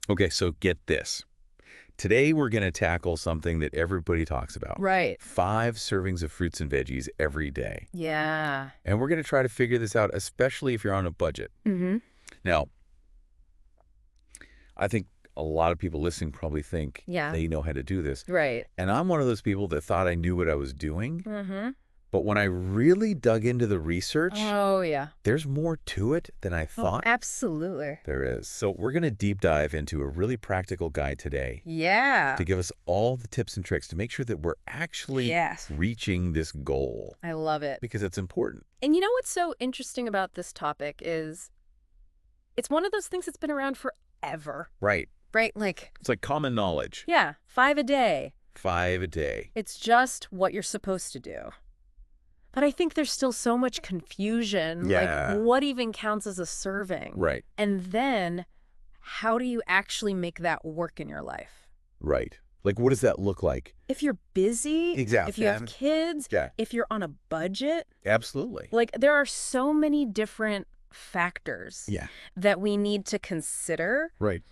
Okay, so get this. Today we're going to tackle something that everybody talks about. Right. 5 servings of fruits and veggies every day. Yeah. And we're going to try to figure this out, especially if you're on a budget. Mm-hmm. Now, I think a lot of people listening probably think Yeah. they know how to do this. Right. And I'm one of those people that thought I knew what I was doing. Mm-hmm. But when I really dug into the research, Oh, yeah. there's more to it than I Oh, thought absolutely. there is. So we're going to deep dive into a really practical guide today Yeah. to give us all the tips and tricks to make sure that we're actually Yes. reaching this goal, I love it. because it's important. And you know what's so interesting about this topic is it's one of those things that's been around forever, Right. right? Like, It's like common knowledge. yeah, 5 a day. 5 a day. It's just what you're supposed to do. But I think there's still so much confusion. Yeah. Like, what even counts as a serving? Right. And then, how do you actually make that work in your life? Right. Like, what does that look like? If you're busy, Exactly. if you have kids, Yeah. if you're on a budget, Absolutely. like, there are so many different factors Yeah. that we need to consider. Right.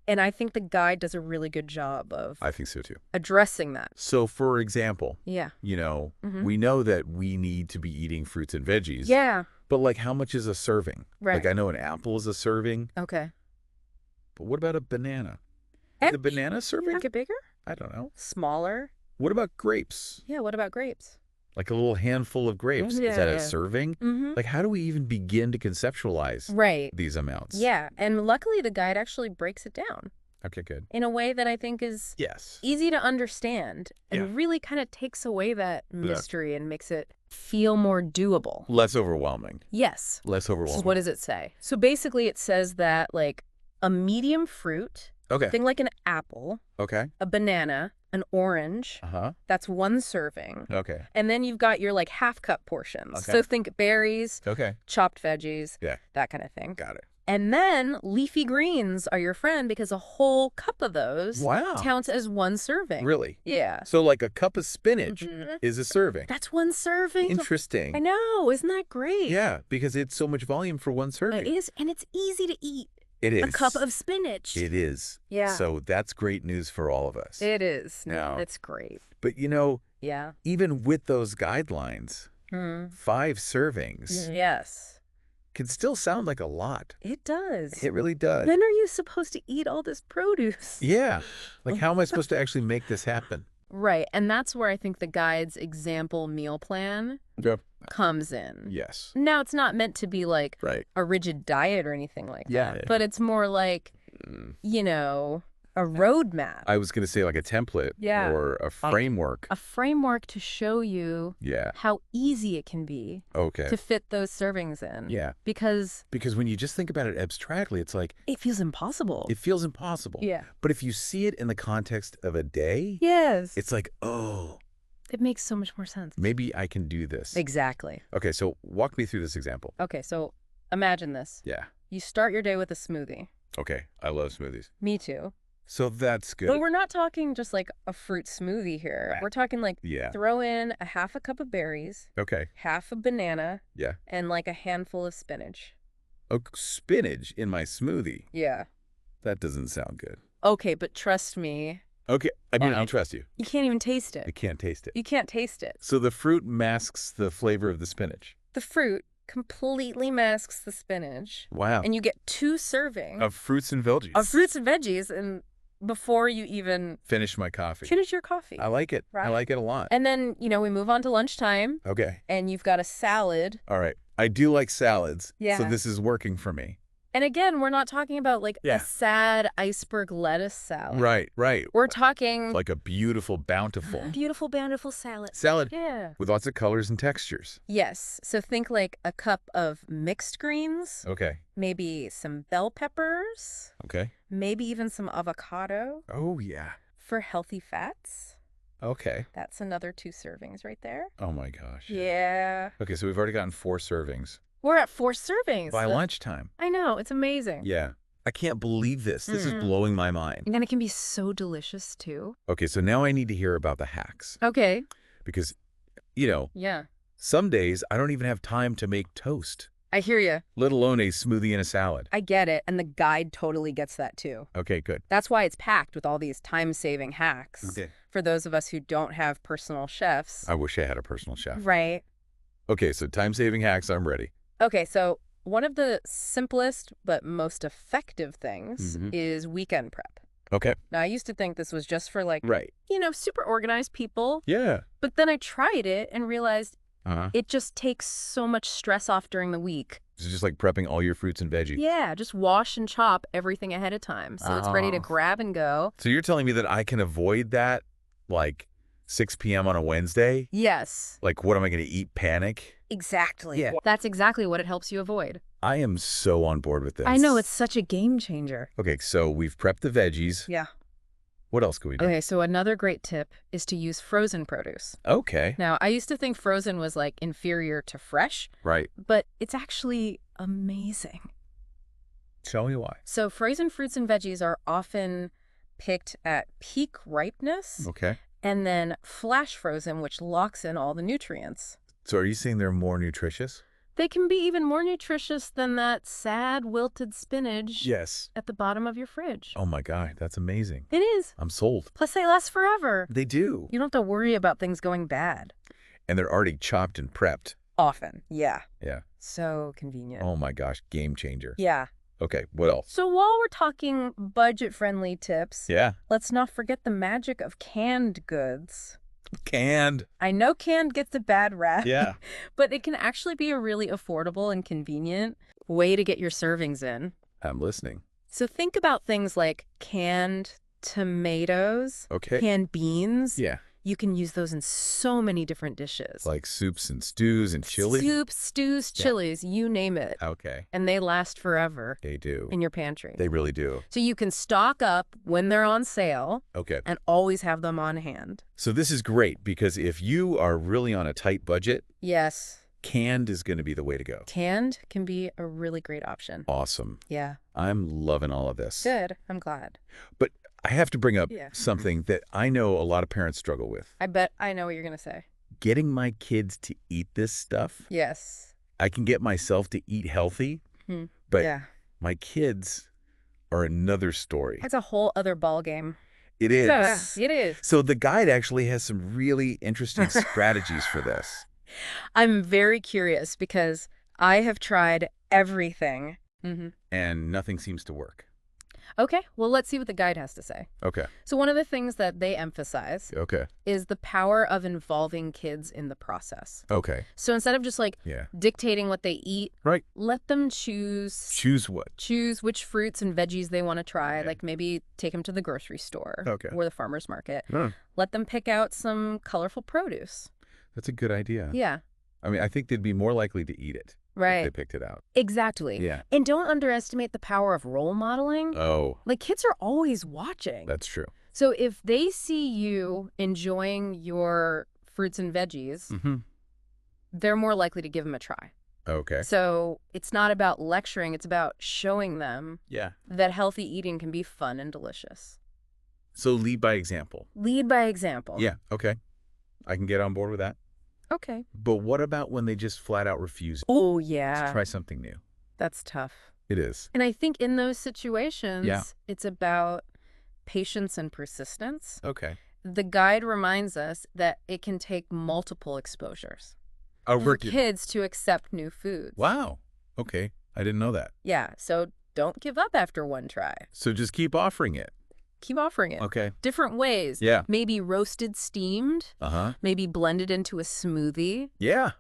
And I think the guide does a really good job of I think so too. addressing that. So, for example, Yeah. we know that we need to be eating fruits and veggies. Yeah. But, like, how much is a serving? Right. Like, I know an apple is a serving, Okay. but what about a banana? Is the banana serving? Make it bigger? I don't know. Smaller? What about grapes? Yeah, what about grapes? Like a little handful of grapes. Is that Yeah. a serving? Mm-hmm. Like, how do we even begin to conceptualize Right. these amounts? Yeah. And luckily, the guide actually breaks it down Okay, good. in a way that I think is Yes. easy to understand and Yeah. really kind of takes away that mystery and makes it feel more doable. Less overwhelming. Yes. Less So overwhelming. what does it say? So basically, it says that, like, a medium fruit, Okay. thing like an apple, Okay. a banana, an orange, Uh-huh. that's 1 serving. Okay. And then you've got your, like, half-cup portions. Okay. So think berries, Okay. chopped veggies, Yeah. that kind of thing. Got it. And then leafy greens are your friend because a whole cup of those Wow. counts as 1 serving. Really? Yeah. So, like, a cup of spinach Mhm. is a serving. That's 1 serving. Interesting. I know. Isn't that great? Yeah, because it's so much volume for 1 serving. It is. And it's easy to eat. It is. A cup of spinach. It is. Yeah. So that's great news for all of us. It is. Now- It's great. But, Yeah. even with those guidelines, 5 servings Yes. can still sound like a lot. It does. It really does. When are you supposed to eat all this produce? Yeah. Like, how am I supposed to actually make this happen? Right. And that's where I think the guide's example meal plan Yep. comes in. Yes. Now, it's not meant to be like Right. a rigid diet or anything like Yeah. that, but it's more like, Mm. a roadmap, I was going to say like a template Yeah. or a framework. a framework to show you Yeah. how easy it can be Okay. to fit those servings in. Yeah. Because Because when you just think about it abstractly, it's like, it feels impossible. it feels impossible. Yeah. But if you see it in the context of a day, Yes. it's like, oh, It makes so much more sense. maybe I can do this. Exactly. Okay, so walk me through this example. Okay, so imagine this. Yeah. You start your day with a smoothie. Okay, I love smoothies. Me too. So that's good. But we're not talking just like a fruit smoothie here. Right. We're talking like Yeah. throw in a half a cup of berries, Okay. half a banana, Yeah. and like a handful of spinach. Oh, spinach in my smoothie. Yeah. That doesn't sound good. Okay, but trust me, Okay, I mean, I'll trust you. you can't even taste I it. can't taste it. You can't taste it. So the fruit masks the flavor of the spinach. The fruit completely masks the spinach, Wow. and you get 2 servings Of fruits and veggies. of fruits and veggies and before you even Finish my coffee. finish your coffee. I like it. I Right. like it a lot. And then, we move on to lunchtime, Okay. and you've got a salad. All right. I do like salads. So Yeah. this is working for me. And again, we're not talking about like Yeah. a sad iceberg lettuce salad. Right, right. We're talking Like a beautiful, bountiful beautiful, bountiful salad. salad Yeah. with lots of colors and textures. Yes. So think like a cup of mixed greens, Okay. maybe some bell peppers, Okay. maybe even some avocado Oh, yeah. for healthy fats. Okay. That's another 2 servings right there. Oh, my gosh. Yeah. Okay, so we've already gotten 4 servings We're at 4 servings. by lunchtime. I know. It's amazing. Yeah. I can't believe this. This is Mhm. blowing my mind. And it can be so delicious too. Okay, so now I need to hear about the hacks. Okay. Because, Yeah. some days I don't even have time to make toast. I hear you. let alone a smoothie and a salad. I get it. And the guide totally gets that too. Okay, good. That's why it's packed with all these time-saving hacks Okay. for those of us who don't have personal chefs. I wish I had a personal chef. Right. Okay, so time-saving hacks, I'm ready. Okay, so one of the simplest but most effective things Mhm. is weekend prep. Okay. Now, I used to think this was just for Right. super organized people, Yeah. but then I tried it and realized Uh-huh. it just takes so much stress off during the week. It's just like prepping all your fruits and veggies. Yeah, just wash and chop everything ahead of time. So it's ready to Oh. grab and go. So you're telling me that I can avoid that, like 6 p.m. on a Wednesday? Yes, Like, what am I going to eat? Panic? exactly. Yeah. That's exactly what it helps you avoid. I am so on board with this. I know, it's such a game changer. Okay, so we've prepped the veggies. Yeah. What else can we do? Okay, so another great tip is to use frozen produce. Okay. Now, I used to think frozen was like inferior to fresh, Right. but it's actually amazing. Tell me why. So frozen fruits and veggies are often picked at peak ripeness Okay. and then flash frozen, which locks in all the nutrients. So are you saying they're more nutritious? They can be even more nutritious than that sad wilted spinach Yes. at the bottom of your fridge. Oh my God, that's amazing. It is. I'm sold. Plus, they last forever. They do. You don't have to worry about things going bad. And they're already chopped and prepped. Often. Yeah. Yeah. So convenient. Oh my gosh, game changer. Yeah. Okay, what else? So while we're talking budget-friendly tips, Yeah. let's not forget the magic of canned goods. Canned. I know canned gets a bad rap, Yeah. but it can actually be a really affordable and convenient way to get your servings in. I'm listening. So think about things like canned tomatoes, Okay. canned beans. Yeah. You can use those in so many different dishes. Like soups and stews and chili? Soups, stews, Yeah. chilies, you name it. Okay. And they last forever They do. in your pantry. They really do. So you can stock up when they're on sale Okay. and always have them on hand. So this is great because if you are really on a tight budget, Yes, canned is going to be the way to go. canned can be a really great option. Awesome. Yeah, I'm loving all of this. good. I'm glad. But I have to bring up Yeah. something that I know a lot of parents struggle with. I bet I know what you're going to say. Getting my kids to eat this stuff. Yes. I can get myself to eat healthy, Hmm. but Yeah. my kids are another story. That's a whole other ball game. It is. Yes, it is. So the guide actually has some really interesting strategies for this. I'm very curious because I have tried everything. And nothing seems to work. Okay, well, let's see what the guide has to say. Okay. So one of the things that they emphasize Okay. is the power of involving kids in the process. Okay. So instead of just like Yeah. dictating what they eat, Right. let them choose What? which fruits and veggies they want to try. Okay. Like maybe take them to the grocery store Okay. or the farmer's market. No, Let them pick out some colorful produce. that's a good idea. Yeah, I mean, I think they'd be more likely to eat it if they right. picked it out. Exactly. Yeah. And don't underestimate the power of role modeling. Oh, Like kids are always watching. that's true. So if they see you enjoying your fruits and veggies, Mm-hmm. they're more likely to give them a try. Okay. So it's not about lecturing, it's about showing them Yeah. that healthy eating can be fun and delicious. So lead by example. Lead by example. Yeah. Okay. I can get on board with that. Okay. But what about when they just flat out refuse Oh, to yeah. try something new? That's tough. It is. And I think in those situations, Yeah. it's about patience and persistence. Okay. The guide reminds us that it can take multiple exposures Oh, for kids to accept new foods. Wow. Okay. I didn't know that. Yeah, so don't give up after one try. So just keep offering it. Keep offering it. Okay. Different ways. Yeah. Maybe roasted, steamed, Uh-huh. maybe blended into a smoothie. Yeah.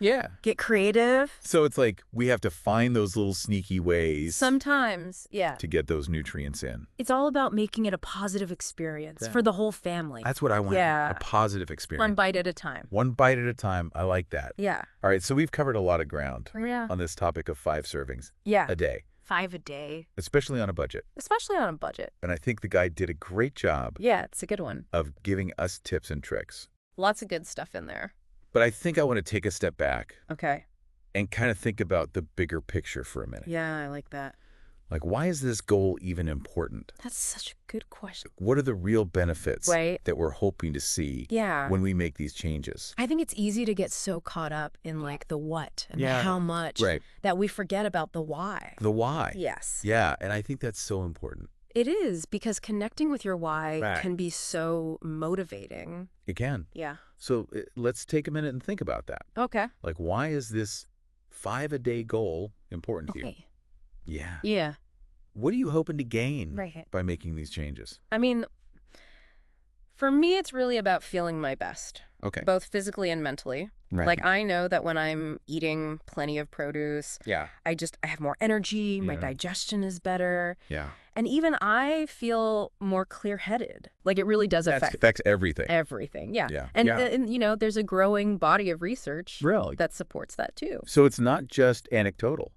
Yeah. Get creative. So it's like we have to find those little sneaky ways Sometimes, yeah. to get those nutrients in. It's all about making it a positive experience Yeah. for the whole family. That's what I want. Yeah. A positive experience. One bite at a time. One bite at a time. I like that. Yeah. All right. So we've covered a lot of ground Yeah. on this topic of 5 servings Yeah. a day, 5 a day, especially on a budget. especially on a budget. And I think the guy did a great job Yeah, it's a good one. of giving us tips and tricks. Lots of good stuff in there. But I think I want to take a step back Okay. and kind of think about the bigger picture for a minute. Yeah, I like that. Like, why is this goal even important? That's such a good question. What are the real benefits Right. that we're hoping to see Yeah. when we make these changes? I think it's easy to get so caught up in like the what and Yeah. how much Right. that we forget about the why. The why. Yes. Yeah, and I think that's so important. It is, because connecting with your why Right. can be so motivating. It can. Yeah. So let's take a minute and think about that. Okay. Like, why is this 5-a-day goal important to you? Okay. Yeah. Yeah. What are you hoping to gain Right. by making these changes? I mean, for me, it's really about feeling my best, Okay. both physically and mentally. Right. Like, I know that when I'm eating plenty of produce, Yeah. I have more energy, my Yeah. digestion is better, Yeah. and even I feel more clear-headed. Like, it really does That affect affects everything. everything. Yeah. Yeah. And, Yeah. and, you know, there's a growing body of research Really? that supports that, too. So it's not just anecdotal.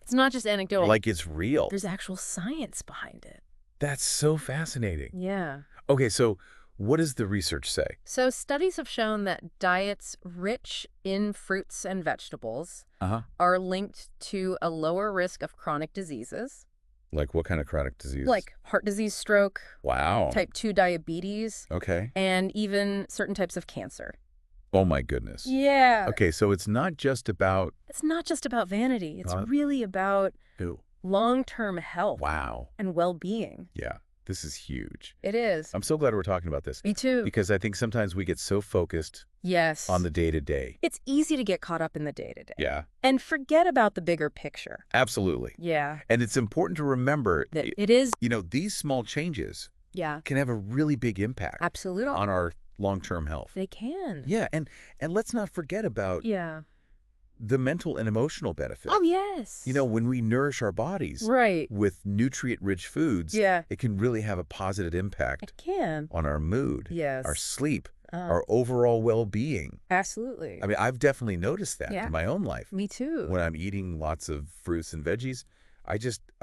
It's not just anecdotal. Like, it's real. There's actual science behind it. That's so fascinating. Yeah. Okay, so what does the research say? So studies have shown that diets rich in fruits and vegetables Uh-huh. are linked to a lower risk of chronic diseases, Like, what kind of chronic disease? like heart disease, stroke, Wow. type 2 diabetes, Okay. and even certain types of cancer. Oh, my goodness. Yeah. Okay, so it's not just about... It's not just about vanity. It's Uh, really about Ew. long-term health Wow. and well-being. Yeah, this is huge. It is. I'm so glad we're talking about this Me too. because I think sometimes we get so focused Yes. on the day-to-day. It's easy to get caught up in the day-to-day. Yeah, And forget about the bigger picture. absolutely. Yeah. And it's important to remember, That it is. you know, these small changes Yeah. can have a really big impact Absolutely. on our long-term health. They can. Yeah, and let's not forget about Yeah. the mental and emotional benefit. Oh, yes. You know, when we nourish our bodies Right. with nutrient-rich foods, Yeah. it can really have a positive impact It can. on our mood, Yes. our sleep, Uh, our overall well-being. absolutely. I mean, I've definitely noticed that Yeah. in my own life. Me too. When I'm eating lots of fruits and veggies, I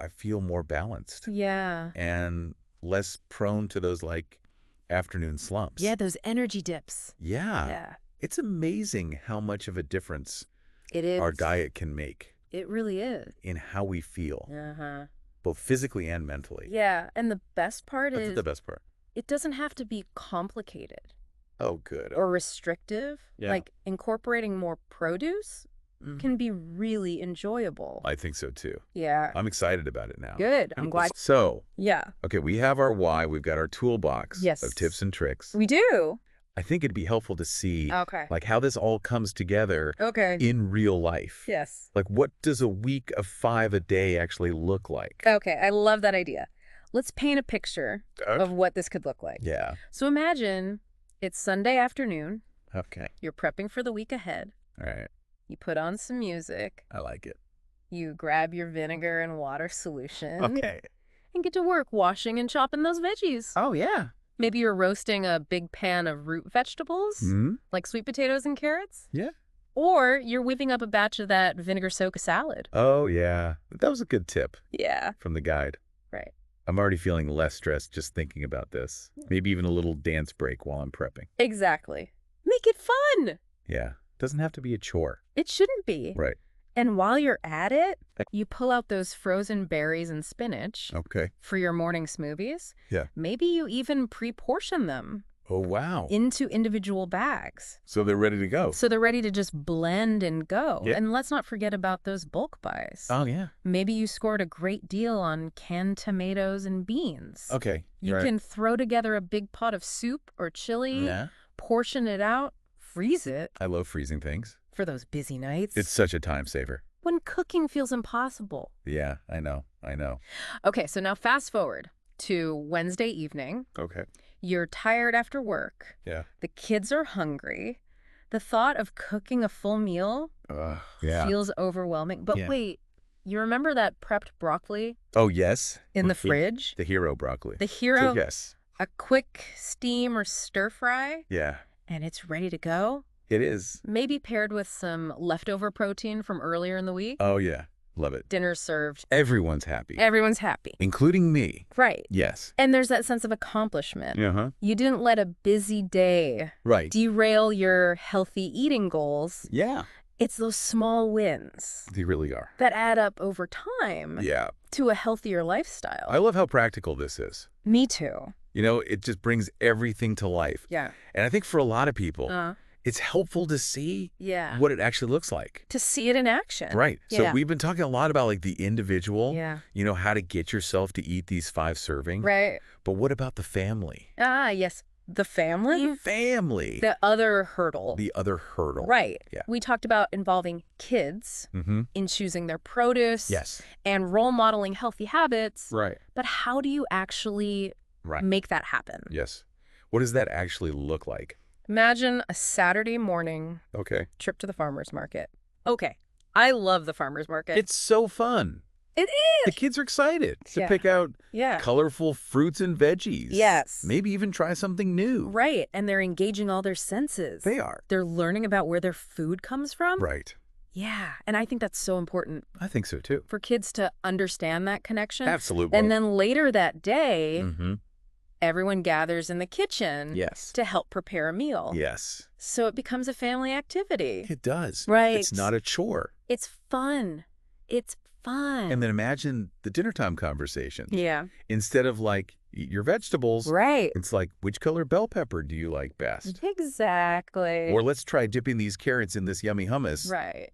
feel more balanced Yeah. and less prone to those, like, afternoon slumps. Yeah, those energy dips. Yeah. Yeah. It's amazing how much of a difference It is. our diet can make It really is. in how we feel, Uh-huh. both physically and mentally. Yeah, and the best part That's is the best part. it doesn't have to be complicated Oh, good. or restrictive. Yeah. Like, incorporating more produce Mhm. can be really enjoyable. I think so, too. Yeah. I'm excited about it now. Good. I'm glad. So, Yeah. okay, we have our why. We've got our toolbox Yes. of tips and tricks. We do. I think it'd be helpful to see, Okay. like, how this all comes together Okay. in real life. Yes. Like, what does a week of 5 a day actually look like? Okay, I love that idea. Let's paint a picture of what this could look like. Yeah. So imagine it's Sunday afternoon. Okay. You're prepping for the week ahead. All right. You put on some music. I like it. You grab your vinegar and water solution. Okay. And get to work washing and chopping those veggies. Oh, yeah. Maybe you're roasting a big pan of root vegetables, Hmm? like sweet potatoes and carrots. Yeah. Or you're whipping up a batch of that vinegar soak salad. Oh, yeah. That was a good tip Yeah. from the guide. Right. I'm already feeling less stressed just thinking about this. Maybe even a little dance break while I'm prepping. Exactly. Make it fun. Yeah. Doesn't have to be a chore. It shouldn't be. Right. And while you're at it, you pull out those frozen berries and spinach Okay. for your morning smoothies. Yeah. Maybe you even pre-portion them Oh, wow. into individual bags. So they're ready to go. So they're ready to just blend and go. Yeah. And let's not forget about those bulk buys. Oh, yeah. Maybe you scored a great deal on canned tomatoes and beans. Okay. You right. can throw together a big pot of soup or chili, Yeah. portion it out, freeze it I love freezing things. for those busy nights. It's such a time saver. when cooking feels impossible. Yeah, I know. I know. Okay, so now fast forward to Wednesday evening. Okay. You're tired after work. Yeah. The kids are hungry. The thought of cooking a full meal Yeah. feels overwhelming. But Yeah. wait, you remember that prepped broccoli Oh, yes. in the fridge? The hero broccoli. The hero, Yes. a quick steam or stir fry, Yeah. and it's ready to go. It is. Maybe paired with some leftover protein from earlier in the week. Oh, yeah. Love it. Dinner served. Everyone's happy. Everyone's happy. Including me. Right. Yes. And there's that sense of accomplishment. Uh-huh. You didn't let a busy day Right. derail your healthy eating goals. Yeah. It's those small wins They really are. that add up over time Yeah. to a healthier I lifestyle. love how practical this is. Me too. You know, it just brings everything to life. Yeah. And I think for a lot of people, Uh, it's helpful to see yeah. what it actually looks like. To see it in action. Right. So Yeah. we've been talking a lot about like the individual, Yeah. you know, how to get yourself to eat these 5 servings. Right. But what about the family? Ah, yes. The family. Family. The other hurdle. The other hurdle. Right. Yeah. We talked about involving kids Mm-hmm. in choosing their produce. Yes. And role modeling healthy habits. Right. But how do you actually Right. make that happen? Yes. What does that actually look like? Imagine a Saturday morning Okay. trip to the farmer's market. Okay. I love the farmer's market. It's so fun. It The is. kids are excited to Yeah. pick out Yeah. colorful fruits and veggies. Yes. Maybe even try something new. Right. And they're engaging all their senses. They are. They're learning about where their food comes from. Right. Yeah. And I think that's so important I think so too. for kids to understand that connection. Absolutely. And then later that day, Mm-hmm. everyone gathers in the kitchen Yes. to help prepare a meal. Yes. So it becomes a family activity. It does. Right. It's not a chore. It's fun. It's fun. And then imagine the dinner time conversation. yeah. Instead of like, eat your vegetables, Right. it's like, which color bell pepper do you like best? Exactly. Or let's try dipping these carrots in this yummy hummus. Right.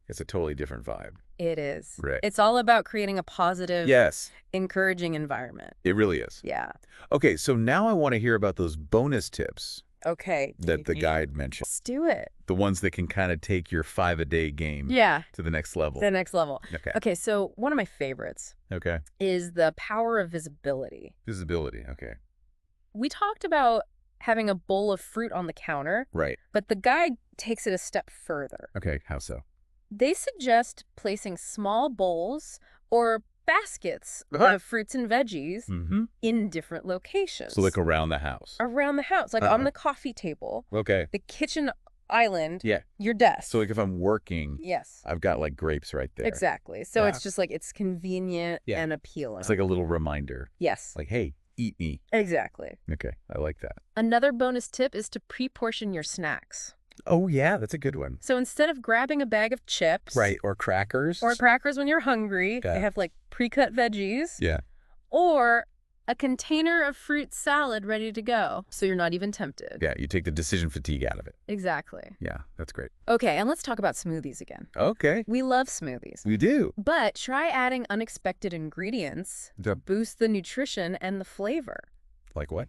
It's a totally different vibe. It is. Right. It's all about creating a positive, Yes, encouraging environment. it really is. Yeah. Okay, so now I want to hear about those bonus tips Okay. that the guide mentioned. Let's do it. The ones that can kind of take your 5-a-day game Yeah. to the next level. The next level. Okay. Okay. So one of my favorites Okay. is the power of visibility. Visibility. Okay. We talked about having a bowl of fruit on the counter, Right. but the guide takes it a step further. Okay. How so? They suggest placing small bowls or baskets Uh-huh. of fruits and veggies Mm-hmm. in different locations. So like around the house. around the house, like Uh-huh. on the coffee table, Okay. the kitchen island, Yeah. your desk. So like if I'm working, yes, I've got like grapes right there. exactly. So Yeah. it's just like it's convenient Yeah. and appealing. It's like a little reminder. yes, Like, hey, eat me. exactly. Okay. I like that. Another bonus tip is to pre-portion your snacks. Oh, yeah. That's a good one. So instead of grabbing a bag of chips, Right. Or crackers. or crackers when you're hungry, Yeah. they have like pre-cut veggies, Yeah. or a container of fruit salad ready to go, so you're not even tempted. Yeah. You take the decision fatigue out of it. Exactly. Yeah. That's great. Okay, and let's talk about smoothies again. Okay. We love smoothies. We do. But try adding unexpected ingredients to boost the nutrition and the flavor. Like what?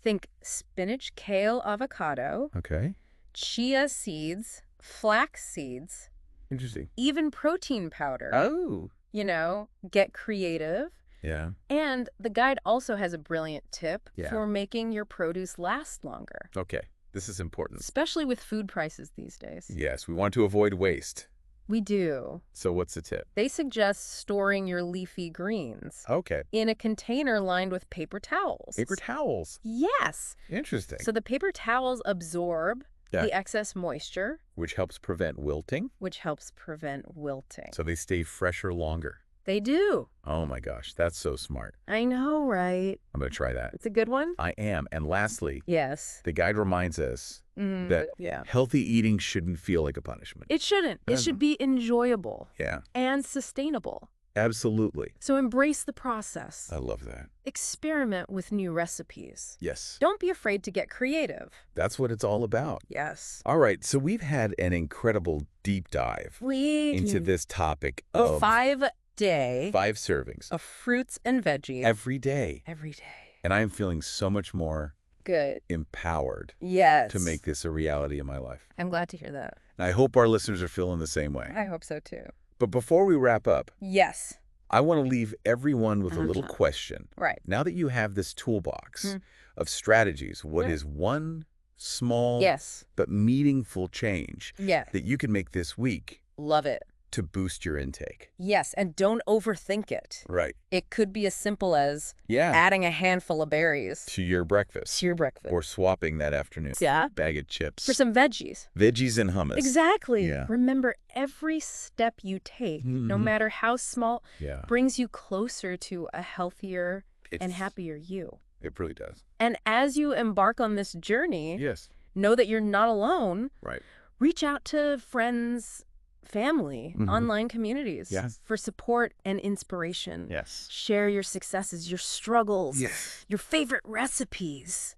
Think spinach, kale, avocado, Okay. chia seeds, flax seeds, Interesting. even protein powder. Oh. You know, get creative. Yeah. And the guide also has a brilliant tip Yeah. for making your produce last longer, Okay. This is important. especially with food prices these days. Yes. We want to avoid waste. We do. So what's the tip? They suggest storing your leafy greens Okay. in a container lined with paper towels. Paper towels. Yes. Interesting. So the paper towels absorb Yeah. the excess moisture, Which helps prevent wilting. which helps prevent wilting. So they stay fresher longer. They do. Oh my gosh. That's so smart. I know, right? I'm going to try that. It's a good one? I am. And lastly, Yes. the guide reminds us Mm, that yeah. healthy eating shouldn't feel like a punishment. It shouldn't. It should be enjoyable Yeah. and sustainable. Absolutely. So embrace the process. I love that. Experiment with new recipes. Yes. Don't be afraid to get creative. That's what it's all about. Yes. All right. So we've had an incredible deep dive into this topic of 5-day 5 servings of fruits and veggies every day. every day. And I am feeling so much more Good. empowered Yes. to make this a reality in my life. I'm glad to hear that. And I hope our listeners are feeling the same way. I hope so too. But before we wrap up, Yes. I want to leave everyone with a little Uh-huh. question. Right. Now that you have this toolbox Mm. of strategies, what Right. is one small Yes. but meaningful change Yeah. that you can make this week Love it. to boost your intake? Yes. And don't overthink it. Right. It could be as simple as Yeah. adding a handful of berries To your breakfast. to your breakfast. Or swapping that afternoon. Yeah. Bag of chips. For some veggies. Veggies and hummus. Exactly. Yeah. Remember, every step you take, no Mhm. matter how small, Yeah. brings you closer to a healthier and It's- happier you. It really does. And as you embark on this journey, Yes. know that you're not alone. Right. Reach out to friends, family, online communities Yes. for support and inspiration. Yes. Share your successes, your struggles, Yes. your favorite recipes.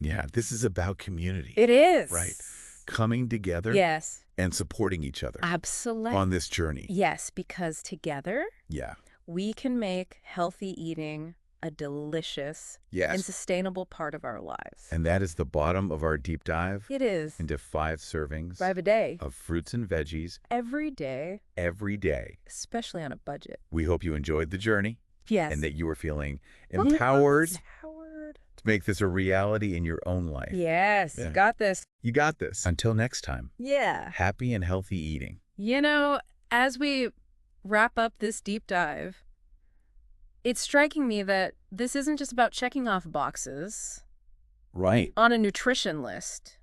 Yeah, this is about community. It is. Right. Coming together Yes. and supporting each other Absolutely. on this journey. Yes, because together Yeah. we can make healthy eating a delicious and Yes. sustainable part of our lives. And that is the bottom of our deep dive It is. into 5 servings 5 a day. of fruits and veggies Every day, every day. especially on a budget. We hope you enjoyed the journey Yes. and that you are feeling empowered Empowered. to make this a reality in your own life. Yes, Yeah. you got this. You got this. Until next time, Yeah. happy and healthy eating. You know, as we wrap up this deep dive, it's striking me that this isn't just about checking off boxes Right. on a nutrition list.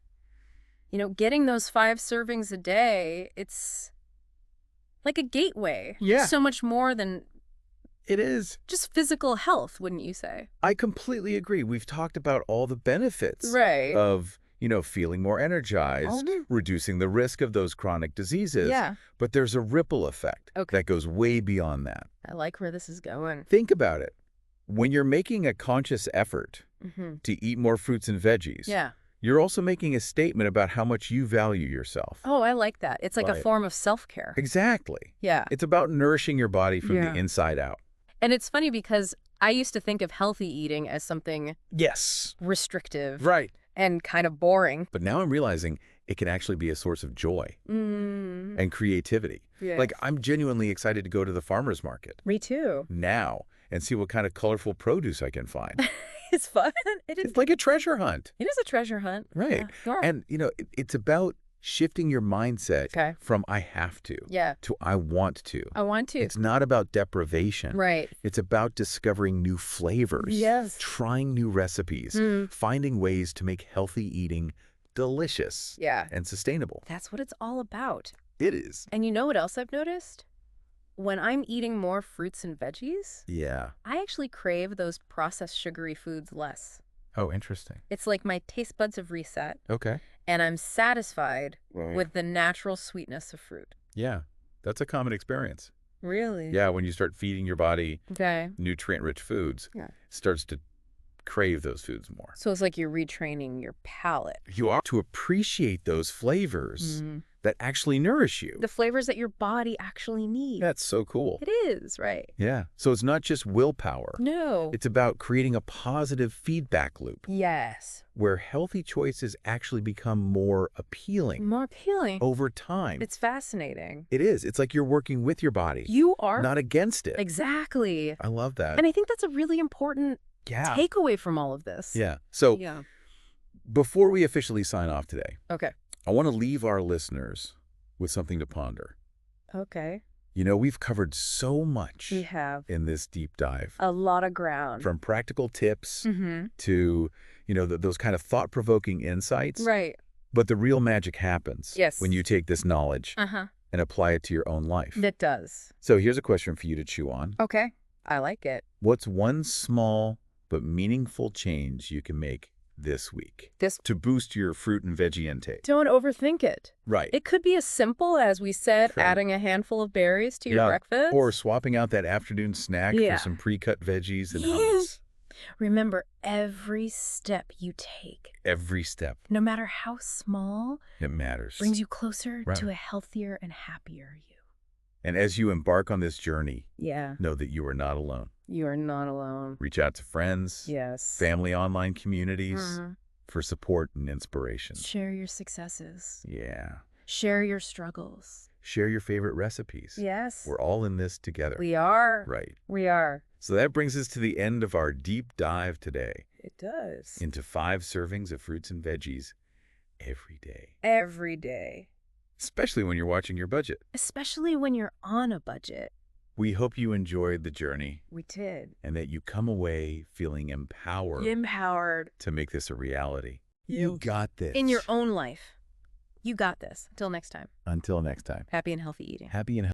You know, getting those 5 servings a day, it's like a gateway. Yeah. So much more than It is. just physical health, wouldn't you say? I completely agree. We've talked about all the benefits Right. of, feeling more energized, reducing the risk of those chronic diseases. Yeah. But there's a ripple effect Okay. that goes way beyond that. I like where this is going. Think about it. When you're making a conscious effort to eat more fruits and veggies, Yeah. you're also making a statement about how much you value yourself. Oh, I like that. It's like a Right. form of self-care. Exactly. Yeah. It's about nourishing your body from Yeah. the inside out. And it's funny because I used to think of healthy eating as something Yes. restrictive Right. and kind of boring. But now I'm realizing it can actually be a source of joy and creativity. Yeah. Like, I'm genuinely excited to go to the farmer's market Me too. now and see what kind of colorful produce I can find. It's fun. It is. It's like a treasure hunt. It is a treasure hunt. Right. Yeah, sure. And, it's about shifting your mindset Okay. from I have to Yeah. to I want to. I want to. It's not about deprivation. Right. It's about discovering new flavors, Yes. trying new recipes, finding ways to make healthy eating delicious Yeah. and sustainable. That's what it's all about. It is. And you know what else I've noticed? When I'm eating more fruits and veggies, Yeah. I actually crave those processed sugary foods less. Oh, interesting. It's like my taste buds have reset, Okay. and I'm satisfied Right. with the natural sweetness of fruit. Yeah. That's a common experience. Really? Yeah, when you start feeding your body Okay. nutrient-rich foods, Yeah. it starts to crave those foods more. So it's like you're retraining your palate. You are to appreciate those flavors that actually nourish you. The flavors that your body actually needs. That's so cool. It is, right? Yeah. So it's not just willpower. No. It's about creating a positive feedback loop Yes. where healthy choices actually become more appealing More appealing. over time. It's fascinating. It is. It's like you're working with your body, You are. not against it. Exactly. I love that. And I think that's a really important Yeah. takeaway from all of this. Yeah. So Yeah. before we officially sign off today, Okay. I want to leave our listeners with something to ponder. Okay. We've covered so much We have in this deep dive, a lot of ground. from practical tips Mm-hmm. to, those kind of thought-provoking insights. Right. But the real magic happens Yes. when you take this knowledge Uh-huh. and apply it to your own life. It does. So here's a question for you to chew on. Okay. I like it. What's one small but meaningful change you can make this week to boost your fruit and veggie intake? Don't overthink it. Right. It could be as simple as we said, Sure. adding a handful of berries to your breakfast. Or swapping out that afternoon snack Yeah. for some pre-cut veggies and Yeah. hummus. Remember, every step you take, Every step, no matter how small, it matters. brings you closer Right. to a healthier and happier you. And as you embark on this journey, Yeah. know that you are not alone. You are not alone. Reach out to friends, Yes. family online communities Mhm. for support and inspiration. Share your successes. Yeah. Share your struggles. Share your favorite recipes. Yes. We're all in this together. We are. Right. We are. So that brings us to the end of our deep dive today It does. into 5 servings of fruits and veggies every day, Every day. especially when you're watching your budget. Especially when you're on a budget. We hope you enjoyed the journey We did. and that you come away feeling empowered Empowered. to make this a reality. You You got this. In your own life. You got this. Until next time. Until next time. Happy and healthy eating. Happy and